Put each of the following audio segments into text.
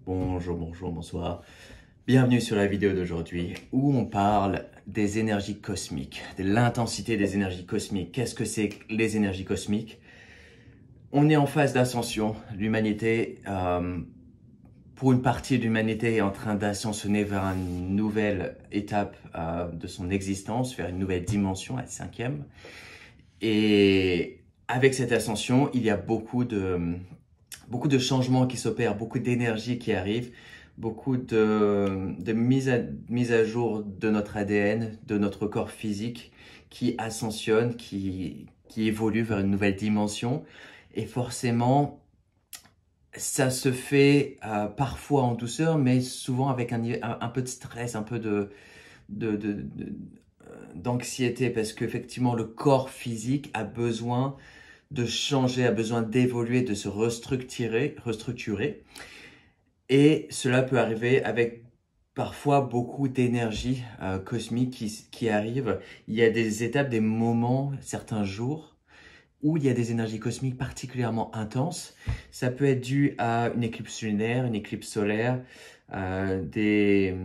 Bonjour, bonjour, bonsoir. Bienvenue sur la vidéo d'aujourd'hui où on parle des énergies cosmiques, de l'intensité des énergies cosmiques. Qu'est-ce que c'est que les énergies cosmiques? On est en phase d'ascension. L'humanité, pour une partie de l'humanité, est en train d'ascensionner vers une nouvelle étape de son existence, vers une nouvelle dimension, la cinquième. Et avec cette ascension, il y a beaucoup de changements qui s'opèrent, beaucoup d'énergie qui arrive, beaucoup de mise à jour de notre ADN, de notre corps physique qui ascensionne, qui évolue vers une nouvelle dimension. Et forcément, ça se fait parfois en douceur, mais souvent avec un peu de stress, un peu d'anxiété, parce qu'effectivement, le corps physique a besoin de changer, a besoin d'évoluer, de se restructurer. Et cela peut arriver avec parfois beaucoup d'énergie cosmique qui arrive. Il y a des étapes, des moments, certains jours, où il y a des énergies cosmiques particulièrement intenses. Ça peut être dû à une éclipse lunaire, une éclipse solaire, le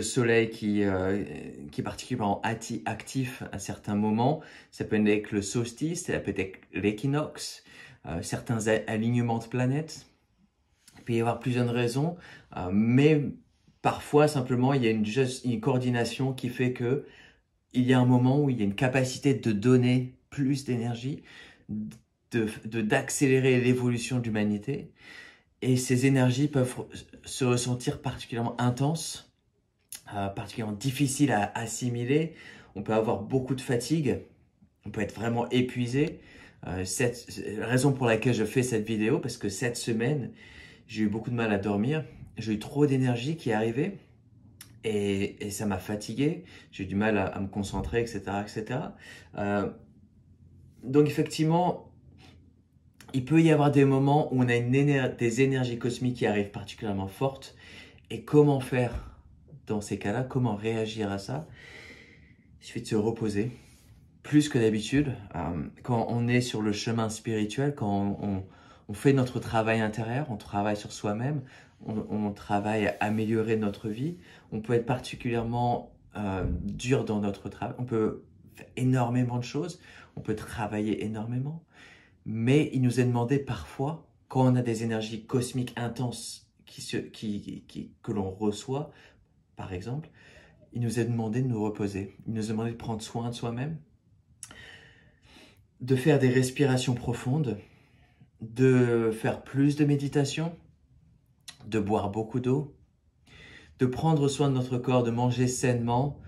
soleil qui est particulièrement actif à certains moments. Ça peut être le solstice, ça peut être l'équinoxe, certains alignements de planètes. Il peut y avoir plusieurs raisons, mais parfois simplement il y a une coordination qui fait que il y a un moment où il y a une capacité de donner plus d'énergie, d'accélérer l'évolution de l'humanité. Et ces énergies peuvent se ressentir particulièrement intenses, particulièrement difficiles à assimiler. On peut avoir beaucoup de fatigue, on peut être vraiment épuisé. C'est la raison pour laquelle je fais cette vidéo, parce que cette semaine, j'ai eu beaucoup de mal à dormir. J'ai eu trop d'énergie qui est arrivée et ça m'a fatigué. J'ai eu du mal à me concentrer, etc. etc. Donc effectivement, il peut y avoir des moments où on a des énergies cosmiques qui arrivent particulièrement fortes. Et comment faire dans ces cas-là? Comment réagir à ça? Il suffit de se reposer. Plus que d'habitude, quand on est sur le chemin spirituel, quand on fait notre travail intérieur, on travaille sur soi-même, on travaille à améliorer notre vie, on peut être particulièrement dur dans notre travail, on peut faire énormément de choses, on peut travailler énormément. Mais il nous est demandé parfois, quand on a des énergies cosmiques intenses que l'on reçoit, par exemple, il nous est demandé de nous reposer. Il nous est demandé de prendre soin de soi-même, de faire des respirations profondes, de faire plus de méditation, de boire beaucoup d'eau, de prendre soin de notre corps, de manger sainement,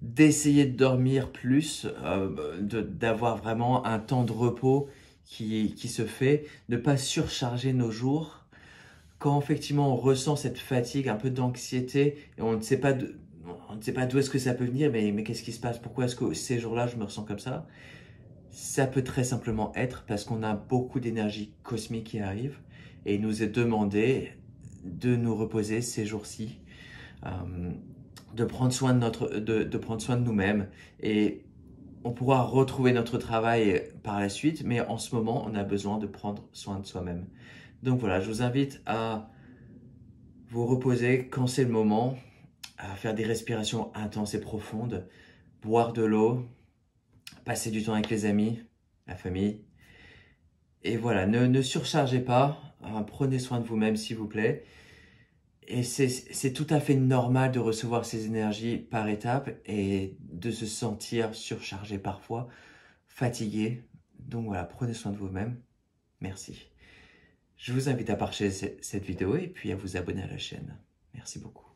d'essayer de dormir plus, d'avoir vraiment un temps de repos qui se fait, de ne pas surcharger nos jours. Quand effectivement on ressent cette fatigue, un peu d'anxiété, et on ne sait pas d'où est-ce que ça peut venir, mais qu'est-ce qui se passe? Pourquoi est-ce que ces jours-là je me ressens comme ça? Ça peut très simplement être parce qu'on a beaucoup d'énergie cosmique qui arrive et il nous est demandé de nous reposer ces jours-ci, de prendre soin de prendre soin de nous-mêmes, et on pourra retrouver notre travail par la suite, mais en ce moment, on a besoin de prendre soin de soi-même. Donc voilà, je vous invite à vous reposer quand c'est le moment, à faire des respirations intenses et profondes, boire de l'eau, passer du temps avec les amis, la famille. Et voilà, ne surchargez pas, prenez soin de vous-même s'il vous plaît. Et c'est tout à fait normal de recevoir ces énergies par étapes et de se sentir surchargé parfois, fatigué. Donc voilà, prenez soin de vous-même. Merci. Je vous invite à partager cette vidéo et puis à vous abonner à la chaîne. Merci beaucoup.